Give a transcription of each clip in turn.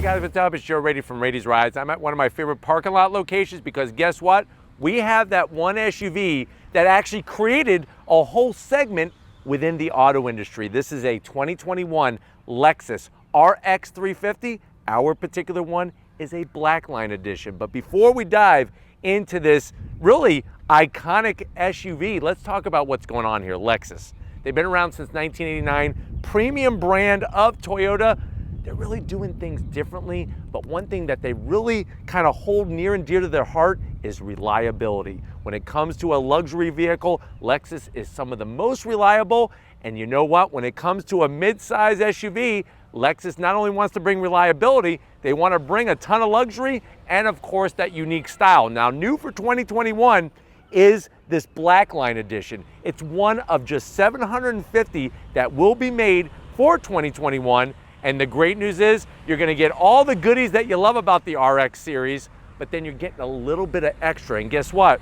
guys, what's up? It's Joe Raiti from Raiti's Rides. I'm at one of my favorite parking lot locations because guess what? We have that one SUV that actually created a whole segment within the auto industry. This is a 2021 Lexus RX 350. Our particular one is a Blackline Edition. But before we dive into this really iconic SUV, let's talk about what's going on here. Lexus. They've been around since 1989, premium brand of Toyota. They're really doing things differently, but one thing that they really kind of hold near and dear to their heart is reliability. When it comes to a luxury vehicle, Lexus is some of the most reliable, and you know what? When it comes to a mid-size SUV, Lexus not only wants to bring reliability, they want to bring a ton of luxury and of course that unique style. Now new for 2021 is this Blackline Edition. It's one of just 750 that will be made for 2021. And the great news is you're gonna get all the goodies that you love about the RX series, but then you're getting a little bit of extra. And guess what?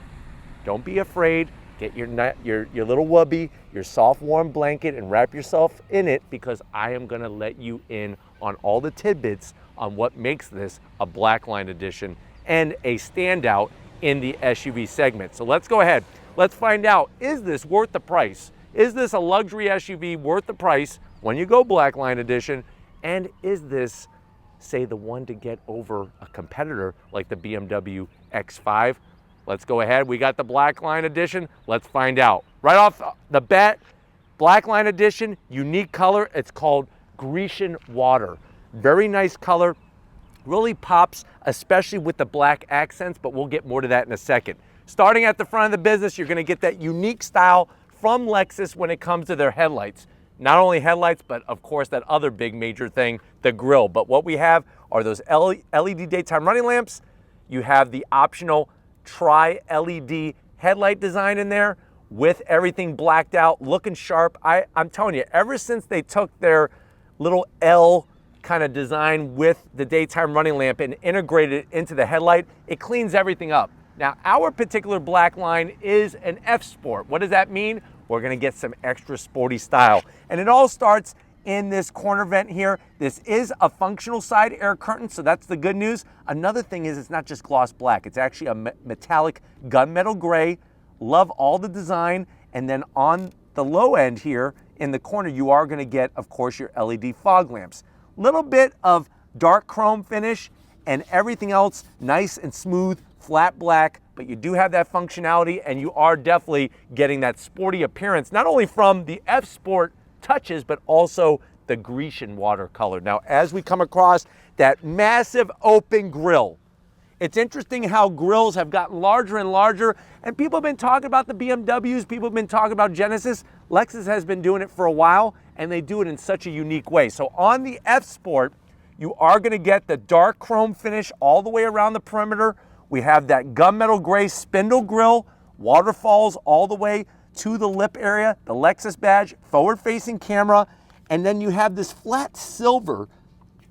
Don't be afraid. Get your little wubby, your soft warm blanket, and wrap yourself in it, because I am gonna let you in on all the tidbits on what makes this a Blackline Edition and a standout in the SUV segment. So let's go ahead. Let's find out, is this worth the price? Is this a luxury SUV worth the price when you go Blackline Edition? And is this, say, the one to get over a competitor like the BMW X5? Let's go ahead. We got the Blackline Edition. Let's find out. Right off the bat, Blackline Edition, unique color. It's called Grecian Water. Very nice color. Really pops, especially with the black accents, but we'll get more to that in a second. Starting at the front of the business, you're gonna get that unique style from Lexus when it comes to their headlights. Not only headlights, but of course that other big major thing, the grille. But what we have are those LED daytime running lamps. You have the optional tri-LED headlight design in there with everything blacked out, looking sharp. I'm telling you, ever since they took their little L kind of design with the daytime running lamp and integrated it into the headlight, it cleans everything up. Now, our particular Blackline is an F-Sport. What does that mean? We're gonna get some extra sporty style. And it all starts in this corner vent here. This is a functional side air curtain, so that's the good news. Another thing is it's not just gloss black, it's actually a metallic gunmetal gray. Love all the design. And then on the low end here in the corner, you are gonna get, of course, your LED fog lamps. Little bit of dark chrome finish and everything else nice and smooth, flat black, but you do have that functionality and you are definitely getting that sporty appearance, not only from the F-Sport touches, but also the Grecian Water color. Now, as we come across that massive open grille, it's interesting how grills have gotten larger and larger, and people have been talking about the BMWs, people have been talking about Genesis. Lexus has been doing it for a while, and they do it in such a unique way. So on the F-Sport, you are gonna get the dark chrome finish all the way around the perimeter. We have that gunmetal gray spindle grille, waterfalls all the way to the lip area, the Lexus badge, forward-facing camera, and then you have this flat silver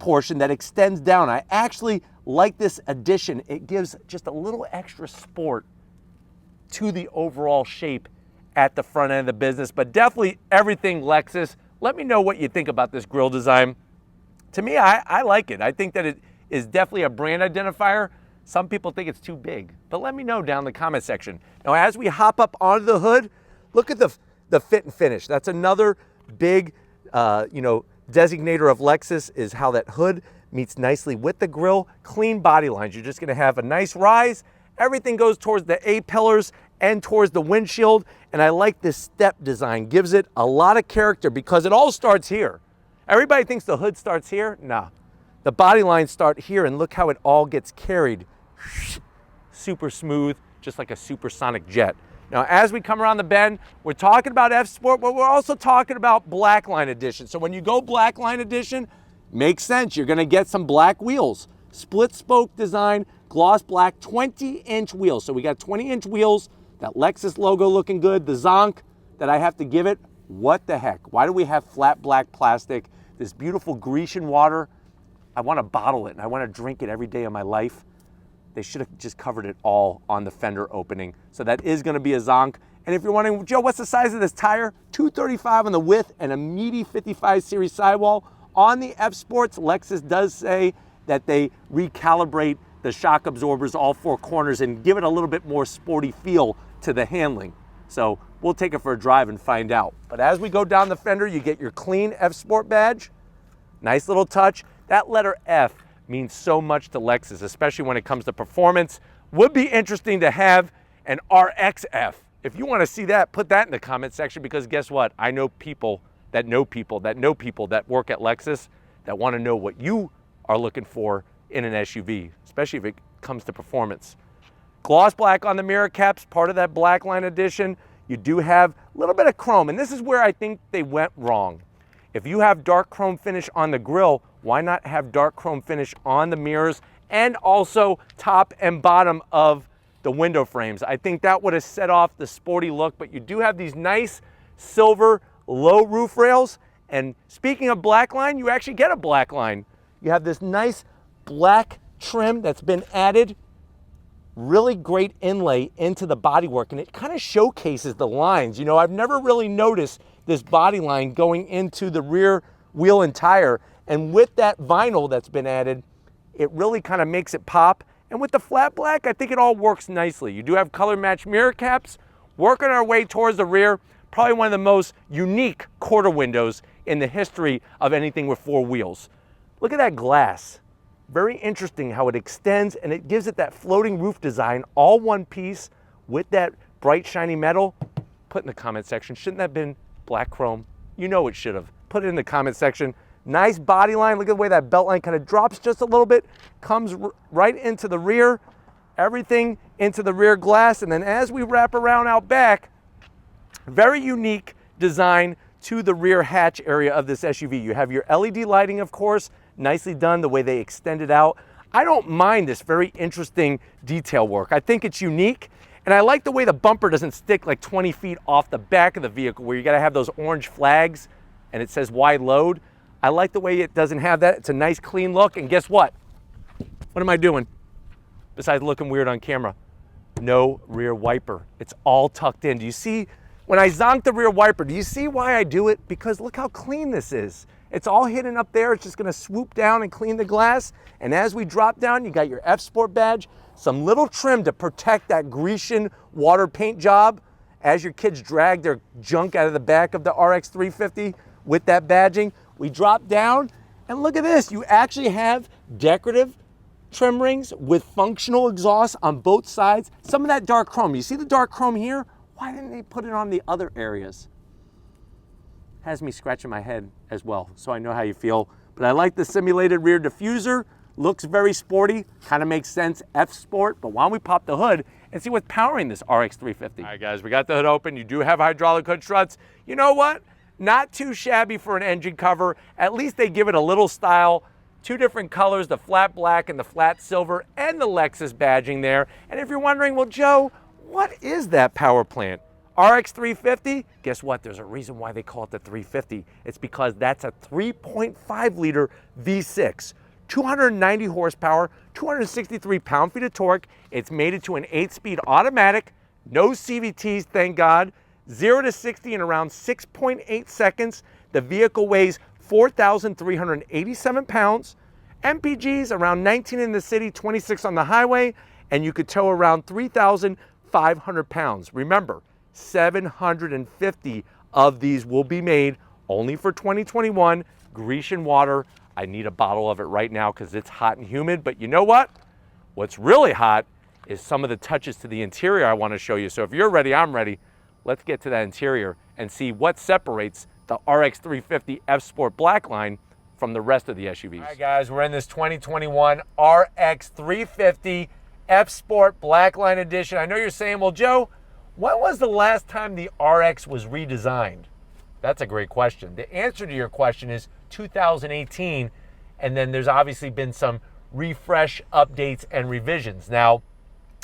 portion that extends down. I actually like this addition. It gives just a little extra sport to the overall shape at the front end of the business, but definitely everything Lexus. Let me know what you think about this grille design. To me, I like it. I think that it is definitely a brand identifier. Some people think it's too big, but let me know down in the comment section. Now, as we hop up onto the hood, look at the fit and finish. That's another big, designator of Lexus, is how that hood meets nicely with the grille. Clean body lines. You're just gonna have a nice rise. Everything goes towards the A-pillars and towards the windshield. And I like this step design. Gives it a lot of character because it all starts here. Everybody thinks the hood starts here. Nah, the body lines start here, and look how it all gets carried. Super smooth, just like a supersonic jet. Now, as we come around the bend, we're talking about F-Sport, but we're also talking about Blackline Edition. So when you go Blackline Edition, makes sense. You're gonna get some black wheels. Split spoke design, gloss black, 20-inch wheels. So we got 20-inch wheels, that Lexus logo looking good. The zonk that I have to give it, what the heck? Why do we have flat black plastic? This beautiful Grecian water. I wanna bottle it and I wanna drink it every day of my life. They should have just covered it all on the fender opening. So that is gonna be a zonk. And if you're wondering, Joe, what's the size of this tire? 235 on the width and a meaty 55 series sidewall. On the F-Sports, Lexus does say that they recalibrate the shock absorbers all four corners and give it a little bit more sporty feel to the handling. So we'll take it for a drive and find out. But as we go down the fender, you get your clean F-Sport badge. Nice little touch. That letter F means so much to Lexus, especially when it comes to performance. Would be interesting to have an RXF. If you want to see that, put that in the comment section, because guess what? I know people that know people that know people that work at Lexus that want to know what you are looking for in an SUV, especially if it comes to performance. Gloss black on the mirror caps, part of that Blackline Edition. You do have a little bit of chrome, and this is where I think they went wrong. If you have dark chrome finish on the grille, why not have dark chrome finish on the mirrors and also top and bottom of the window frames? I think that would have set off the sporty look, but you do have these nice silver low roof rails. And speaking of Blackline, you actually get a Blackline. You have this nice black trim that's been added. Really great inlay into the bodywork, and it kind of showcases the lines. You know, I've never really noticed this body line going into the rear wheel and tire, and with that vinyl that's been added, it really kind of makes it pop. And with the flat black, I think it all works nicely. You do have color match mirror caps. Working our way towards the rear, probably one of the most unique quarter windows in the history of anything with four wheels. Look at that glass. Very interesting how it extends, and it gives it that floating roof design, all one piece with that bright shiny metal. Put in the comment section, shouldn't that have been black chrome? You know it should have. Put it in the comment section. Nice body line. Look at the way that belt line kind of drops just a little bit, comes right into the rear, everything into the rear glass. And then as we wrap around out back, very unique design to the rear hatch area of this SUV. You have your LED lighting, of course, nicely done the way they extend it out. I don't mind this very interesting detail work. I think it's unique, and I like the way the bumper doesn't stick like 20 feet off the back of the vehicle where you gotta have those orange flags and it says wide load. I like the way it doesn't have that. It's a nice clean look, and guess what? What am I doing besides looking weird on camera? No rear wiper. It's all tucked in. Do you see? When I zonk the rear wiper, do you see why I do it? Because look how clean this is. It's all hidden up there. It's just gonna swoop down and clean the glass. And as we drop down, you got your F-Sport badge, some little trim to protect that Grecian water paint job as your kids drag their junk out of the back of the RX 350 with that badging. We drop down, and look at this. You actually have decorative trim rings with functional exhaust on both sides. Some of that dark chrome. You see the dark chrome here? Why didn't they put it on the other areas? Has me scratching my head as well, so I know how you feel. But I like the simulated rear diffuser. Looks very sporty, kind of makes sense, F-Sport. But why don't we pop the hood and see what's powering this RX 350? All right, guys, we got the hood open. You do have hydraulic hood struts. You know what? Not too shabby for an engine cover. At least they give it a little style. Two different colors, the flat black and the flat silver, and the Lexus badging there. And if you're wondering, well, Joe, what is that power plant? RX 350? Guess what? There's a reason why they call it the 350. It's because that's a 3.5 liter V6, 290 horsepower, 263 pound-feet of torque. It's mated to an 8-speed automatic, no CVTs, thank God. 0 to 60 in around 6.8 seconds. The vehicle weighs 4,387 pounds. MPGs around 19 in the city, 26 on the highway, and you could tow around 3,500 pounds. Remember, 750 of these will be made only for 2021. Grecian water. I need a bottle of it right now because it's hot and humid, but you know what? What's really hot is some of the touches to the interior I want to show you. So if you're ready, I'm ready. Let's get to that interior and see what separates the RX 350 F-Sport Blackline from the rest of the SUVs. All right, guys, we're in this 2021 RX 350 F-Sport Blackline Edition. I know you're saying, well, Joe, when was the last time the RX was redesigned? That's a great question. The answer to your question is 2018, and then there's obviously been some refresh updates and revisions. Now,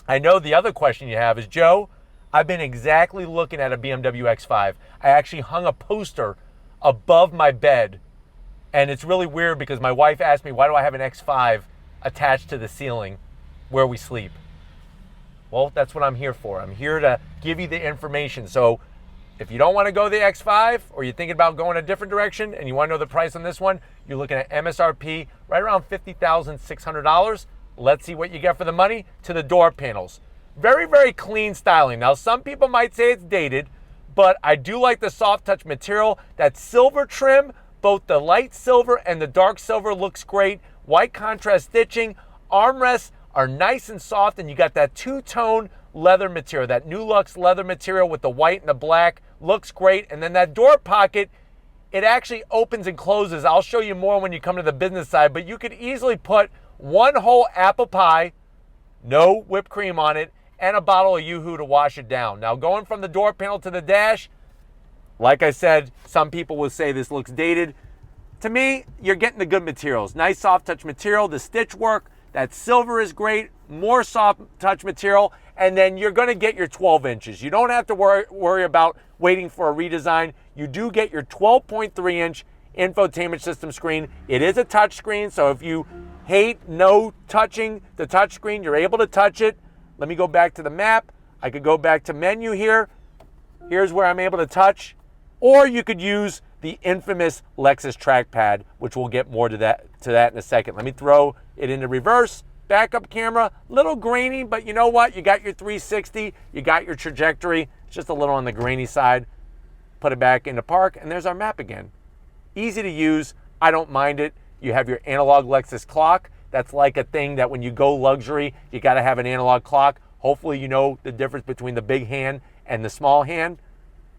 I know the other question you have is, Joe, I've been exactly looking at a BMW X5. I actually hung a poster above my bed, and it's really weird because my wife asked me, why do I have an X5 attached to the ceiling where we sleep? Well, that's what I'm here for. I'm here to give you the information. So If you don't want to go the X5 or you're thinking about going a different direction and you want to know the price on this one, you're looking at MSRP right around $50,600. Let's see what you get for the money. To the door panels. Very, very clean styling. Now, some people might say it's dated, but I do like the soft touch material. That silver trim, both the light silver and the dark silver looks great. White contrast stitching. Armrests are nice and soft, and you got that two-tone leather material, that New Luxe leather material with the white and the black. Looks great. And then that door pocket, it actually opens and closes. I'll show you more when you come to the business side, but you could easily put one whole apple pie, no whipped cream on it, and a bottle of Yoo-Hoo to wash it down. Now, going from the door panel to the dash, like I said, some people will say this looks dated. To me, you're getting the good materials. Nice soft touch material, the stitch work, that silver is great, more soft touch material, and then you're gonna get your 12 inches. You don't have to worry about waiting for a redesign. You do get your 12.3-inch infotainment system screen. It is a touch screen, so if you hate no touching the touch screen, you're able to touch it. Let me go back to the map. I could go back to menu here. Here's where I'm able to touch. Or you could use the infamous Lexus trackpad, which we'll get more to that in a second. Let me throw it into reverse. Backup camera, little grainy, but you know what? You got your 360, you got your trajectory. It's just a little on the grainy side. Put it back into park, and there's our map again. Easy to use. I don't mind it. You have your analog Lexus clock. That's like a thing that when you go luxury, you got to have an analog clock. Hopefully you know the difference between the big hand and the small hand.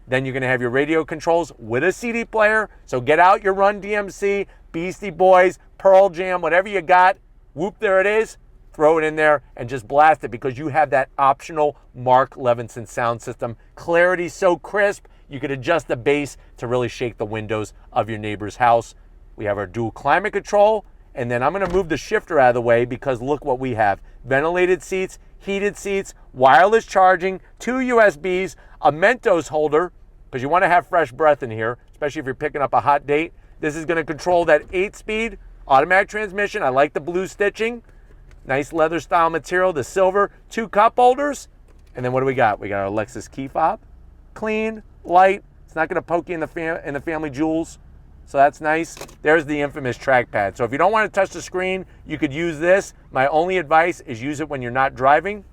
Then you're going to have your radio controls with a CD player. So get out your Run DMC, Beastie Boys, Pearl Jam, whatever you got. Whoop, there it is. Throw it in there and just blast it because you have that optional Mark Levinson sound system. Clarity so crisp, you could adjust the bass to really shake the windows of your neighbor's house. We have our dual climate control. And then I'm going to move the shifter out of the way because look what we have. Ventilated seats, heated seats, wireless charging, 2 USBs, a Mentos holder, because you want to have fresh breath in here, especially if you're picking up a hot date. This is going to control that 8-speed automatic transmission. I like the blue stitching. Nice leather style material, the silver, 2 cup holders. And then what do we got? We got our Lexus key fob. Clean, light. It's not going to poke you in the family jewels. So that's nice. There's the infamous trackpad. So if you don't want to touch the screen, you could use this. My only advice is use it when you're not driving.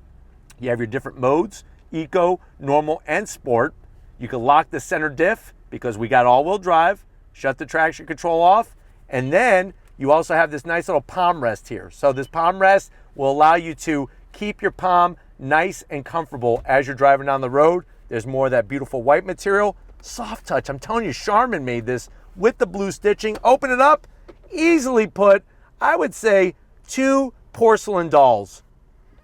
You have your different modes, eco, normal, and sport. You can lock the center diff because we got all-wheel drive, shut the traction control off, and then you also have this nice little palm rest here. So this palm rest will allow you to keep your palm nice and comfortable as you're driving down the road. There's more of that beautiful white material. Soft touch. I'm telling you, Charmin made this with the blue stitching. Open it up, easily put, I would say, 2 porcelain dolls.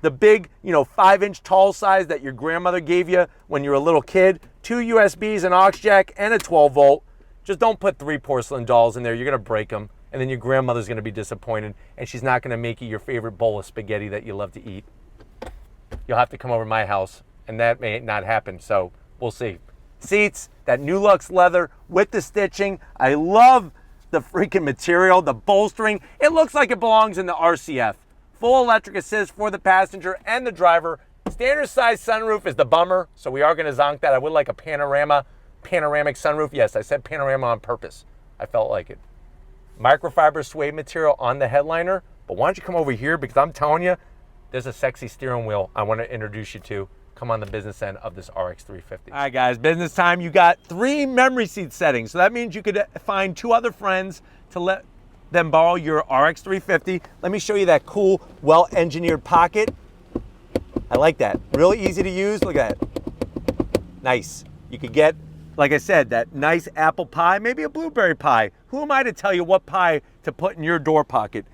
The big, 5-inch tall size that your grandmother gave you when you were a little kid. 2 USBs, an aux jack, and a 12-volt. Just don't put 3 porcelain dolls in there. You're going to break them, and then your grandmother's going to be disappointed, and she's not going to make you your favorite bowl of spaghetti that you love to eat. You'll have to come over to my house, and that may not happen, so we'll see. Seats, that New Luxe leather with the stitching. I love the freaking material, the bolstering. It looks like it belongs in the RCF. Full electric assist for the passenger and the driver. Standard size sunroof is the bummer, so we are going to zonk that. I would like a panoramic sunroof. Yes, I said panorama on purpose. I felt like it. Microfiber suede material on the headliner. But why don't you come over here, because I'm telling you, there's a sexy steering wheel I want to introduce you to. Come on the business end of this RX 350. All right, guys, business time. You got 3 memory seat settings. So that means you could find 2 other friends to let them borrow your RX 350. Let me show you that cool, well-engineered pocket. I like that. Really easy to use. Look at that. Nice. You could get, like I said, that nice apple pie, maybe a blueberry pie. Who am I to tell you what pie to put in your door pocket?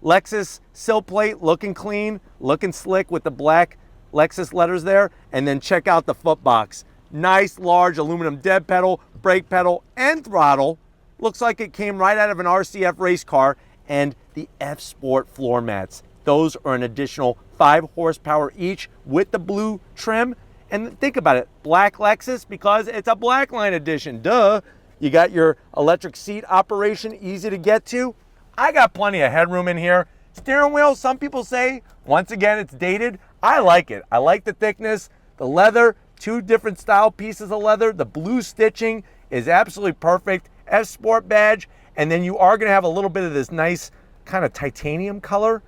Lexus sill plate, looking clean, looking slick with the black Lexus letters there. And then check out the foot box. Nice large aluminum dead pedal, brake pedal, and throttle. Looks like it came right out of an RCF race car. And the F-Sport floor mats. Those are an additional 5 horsepower each with the blue trim. And think about it, black Lexus, because it's a Blackline Edition, duh. You got your electric seat operation, easy to get to. I got plenty of headroom in here. Steering wheel, some people say, once again, it's dated. I like it. I like the thickness, the leather, two different style pieces of leather. The blue stitching is absolutely perfect. F-Sport badge, and then you are going to have a little bit of this nice kind of titanium color,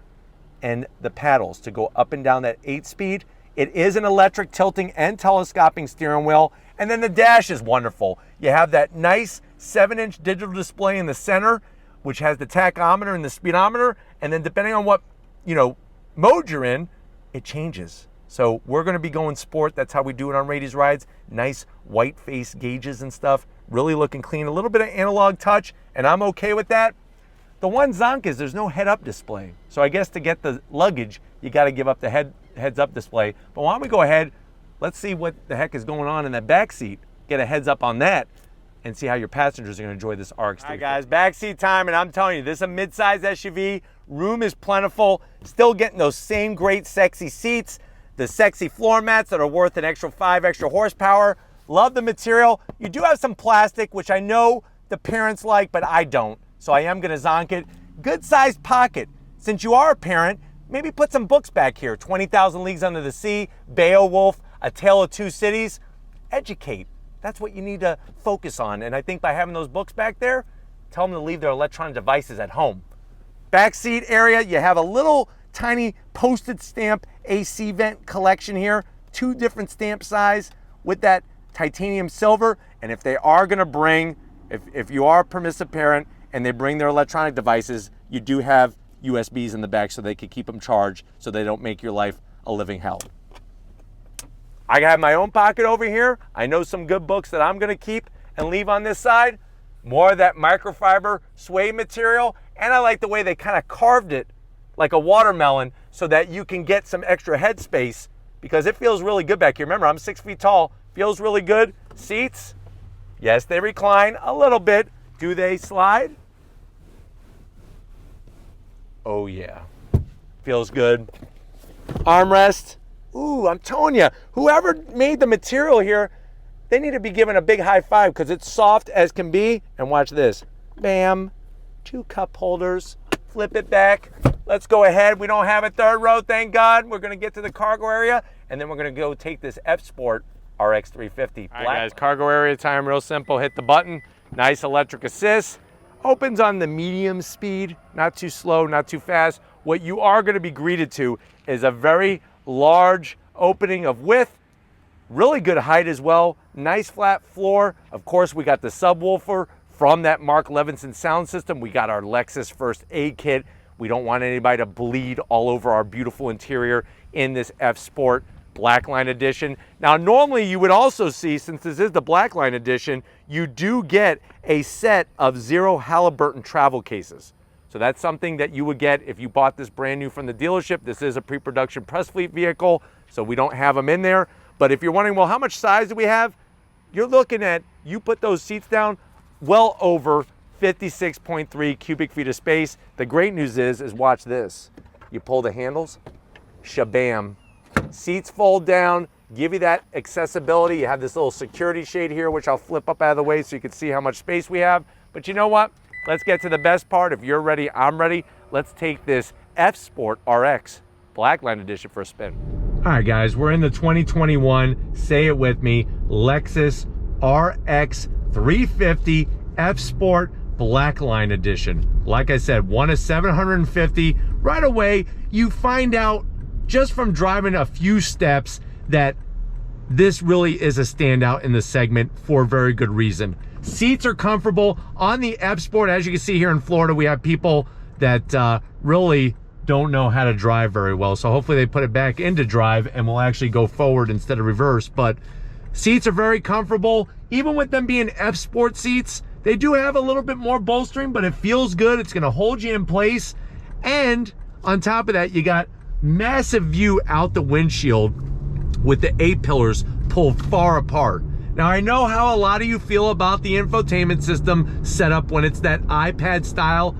and the paddles to go up and down that 8-speed. It is an electric tilting and telescoping steering wheel, and then the dash is wonderful. You have that nice 7-inch digital display in the center, which has the tachometer and the speedometer, and then depending on what mode you're in, it changes. So we're going to be going sport. That's how we do it on Raiti's rides. Nice white face gauges and stuff. Really looking clean. A little bit of analog touch, and I'm okay with that. The one zonk is there's no head-up display. So I guess to get the luggage, you got to give up the heads-up display. But why don't we go ahead, let's see what the heck is going on in that back seat. Get a heads up on that and see how your passengers are going to enjoy this RX 350. All right, guys, backseat time, and I'm telling you, this is a midsize SUV. Room is plentiful. Still getting those same great sexy seats, the sexy floor mats that are worth an extra 5 extra horsepower. Love the material. You do have some plastic, which I know the parents like, but I don't. So I am gonna zonk it. Good sized pocket. Since you are a parent, maybe put some books back here. 20,000 Leagues Under the Sea, Beowulf, A Tale of Two Cities. Educate. That's what you need to focus on. And I think by having those books back there, tell them to leave their electronic devices at home. Back seat area, you have a little tiny postage stamp AC vent collection here. 2 different stamp size with that titanium silver. And if they are gonna bring, if you are a permissive parent and they bring their electronic devices, you do have USBs in the back so they can keep them charged so they don't make your life a living hell. I have my own pocket over here. I know some good books that I'm gonna keep and leave on this side. More of that microfiber suede material. And I like the way they kind of carved it like a watermelon so that you can get some extra head space because it feels really good back here. Remember, I'm 6 feet tall. Feels really good. Seats, yes, they recline a little bit. Do they slide? Oh yeah, feels good. Armrest, ooh, I'm telling you, whoever made the material here, they need to be given a big high five because it's soft as can be. And watch this, bam, 2 cup holders, flip it back. Let's go ahead. We don't have a third row, thank God. We're gonna get to the cargo area and then we're gonna go take this F-Sport RX 350. All right, guys, cargo area time, real simple. Hit the button, nice electric assist. Opens on the medium speed, not too slow, not too fast. What you are gonna be greeted to is a very large opening of width, really good height as well, nice flat floor. Of course, we got the subwoofer from that Mark Levinson sound system. We got our Lexus first aid kit. We don't want anybody to bleed all over our beautiful interior in this F-Sport Blackline Edition. Now, normally you would also see, since this is the Blackline Edition, you do get a set of 0 Halliburton travel cases. So that's something that you would get if you bought this brand new from the dealership. This is a pre-production press fleet vehicle, so we don't have them in there. But if you're wondering, well, how much size do we have? You're looking at, you put those seats down, well over 56.3 cubic feet of space. The great news is watch this. You pull the handles, shabam. Seats fold down, give you that accessibility. You have this little security shade here, which I'll flip up out of the way so you can see how much space we have. But you know what? Let's get to the best part. If you're ready, I'm ready. Let's take this F-Sport RX Blackline Edition for a spin. All right, guys, we're in the 2021, say it with me, Lexus RX 350 F-Sport Blackline Edition. Like I said, one of 750. Right away, you find out just from driving a few steps that this really is a standout in the segment for very good reason. Seats are comfortable on the F-Sport. As you can see here in Florida, we have people that really don't know how to drive very well. So hopefully they put it back into drive and we'll actually go forward instead of reverse. But seats are very comfortable. Even with them being F-Sport seats, they do have a little bit more bolstering, but it feels good. It's gonna hold you in place. And on top of that, you got massive view out the windshield with the A-pillars pulled far apart. Now, I know how a lot of you feel about the infotainment system set up when it's that iPad style.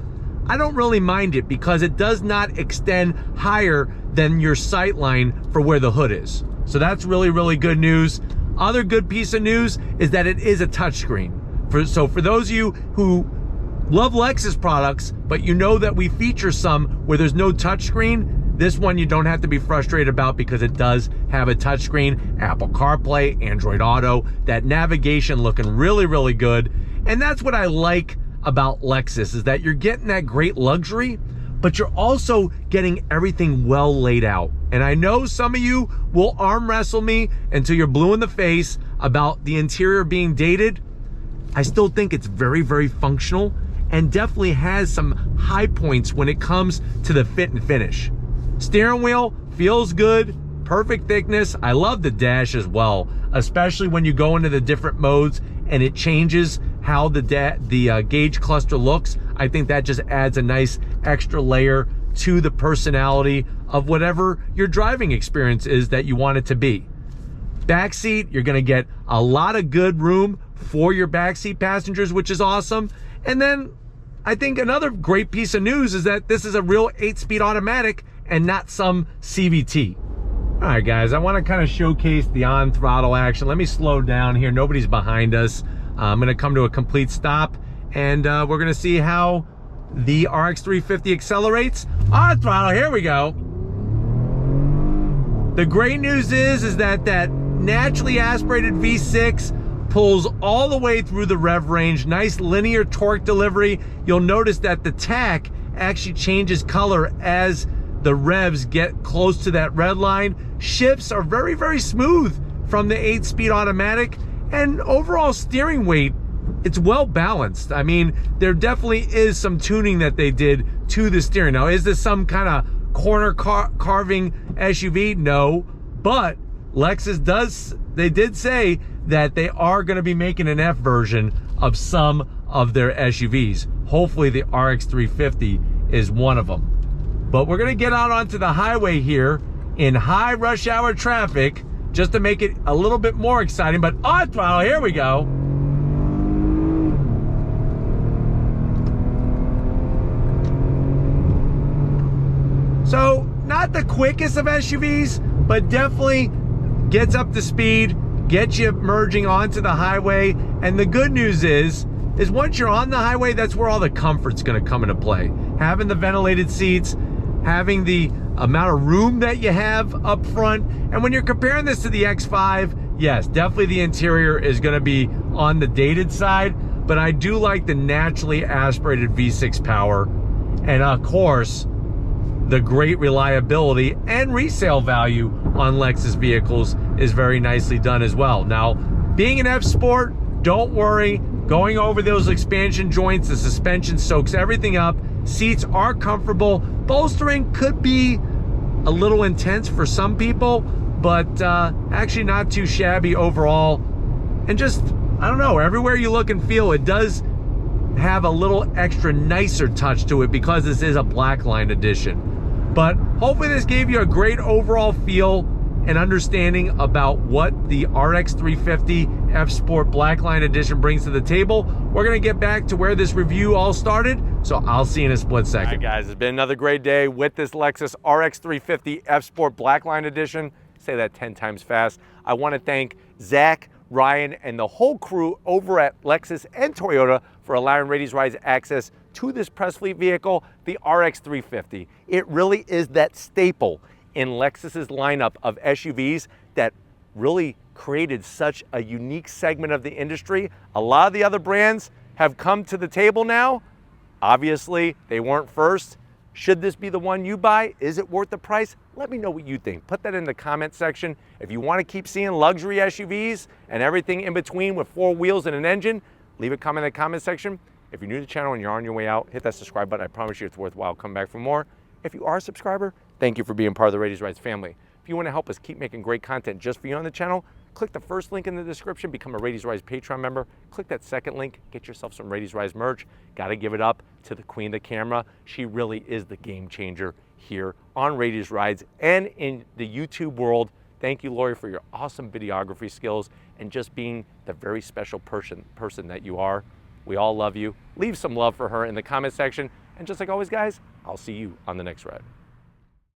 I don't really mind it because it does not extend higher than your sight line for where the hood is. So that's really, really good news. Other good piece of news is that it is a touchscreen. So for those of you who love Lexus products, but you know that we feature some where there's no touchscreen, This one you don't have to be frustrated about because it does have a touchscreen, Apple CarPlay, Android Auto, that navigation looking really, really good. And that's what I like about Lexus, is that you're getting that great luxury, but you're also getting everything well laid out. And I know some of you will arm wrestle me until you're blue in the face about the interior being dated. I still think it's very, very functional and definitely has some high points when it comes to the fit and finish. Steering wheel feels good, perfect thickness. I love the dash as well, especially when you go into the different modes and it changes how the gauge cluster looks. I think that just adds a nice extra layer to the personality of whatever your driving experience is that you want it to be. Backseat, you're gonna get a lot of good room for your backseat passengers, which is awesome. And then I think another great piece of news is that this is a real 8-speed automatic and not some CVT. All right, guys, I want to kind of showcase the on-throttle action. Let me slow down here. Nobody's behind us. I'm going to come to a complete stop, and we're going to see how the RX 350 accelerates. On throttle, here we go. The great news is that naturally aspirated V6 pulls all the way through the rev range. Nice linear torque delivery. You'll notice that the tach actually changes color as the revs get close to that red line. Shifts are very, very smooth from the 8-speed automatic, and overall steering weight, it's well balanced. I mean, there definitely is some tuning that they did to the steering. Now, is this some kind of corner carving SUV? No, but Lexus they did say that they are going to be making an F version of some of their SUVs. Hopefully the RX 350 is one of them. But we're gonna get out onto the highway here in high rush hour traffic just to make it a little bit more exciting. But on throttle, here we go. So not the quickest of SUVs, but definitely gets up to speed, gets you merging onto the highway. And the good news is once you're on the highway, that's where all the comfort's gonna come into play. Having the ventilated seats, having the amount of room that you have up front. And when you're comparing this to the X5, yes, definitely the interior is gonna be on the dated side, but I do like the naturally aspirated V6 power. And of course, the great reliability and resale value on Lexus vehicles is very nicely done as well. Now, being an F-Sport, don't worry, going over those expansion joints, the suspension soaks everything up. Seats are comfortable. Bolstering could be a little intense for some people, but actually not too shabby overall. And just, I don't know, everywhere you look and feel, it does have a little extra nicer touch to it because this is a Blackline edition. But hopefully this gave you a great overall feel and understanding about what the RX 350 F-Sport Blackline Edition brings to the table. We're gonna get back to where this review all started, so I'll see you in a split second. All right, guys, it's been another great day with this Lexus RX 350 F-Sport Blackline Edition. Say that 10 times fast. I wanna thank Zach, Ryan, and the whole crew over at Lexus and Toyota for allowing Raiti's Rides access to this press fleet vehicle, the RX 350. It really is that staple in Lexus's lineup of SUVs that really created such a unique segment of the industry. A lot of the other brands have come to the table now. Obviously, they weren't first. Should this be the one you buy? Is it worth the price? Let me know what you think. Put that in the comment section. If you want to keep seeing luxury SUVs and everything in between with 4 wheels and an engine, leave a comment in the comment section. If you're new to the channel and you're on your way out, hit that subscribe button. I promise you it's worthwhile. Come back for more. If you are a subscriber, thank you for being part of the Raiti's Rides family. If you want to help us keep making great content just for you on the channel, click the first link in the description, become a Raiti's Rides Patreon member. Click that second link, get yourself some Raiti's Rides merch. Got to give it up to the queen of the camera. She really is the game changer here on Raiti's Rides and in the YouTube world. Thank you, Lori, for your awesome videography skills and just being the very special person that you are. We all love you. Leave some love for her in the comment section. And just like always, guys, I'll see you on the next ride.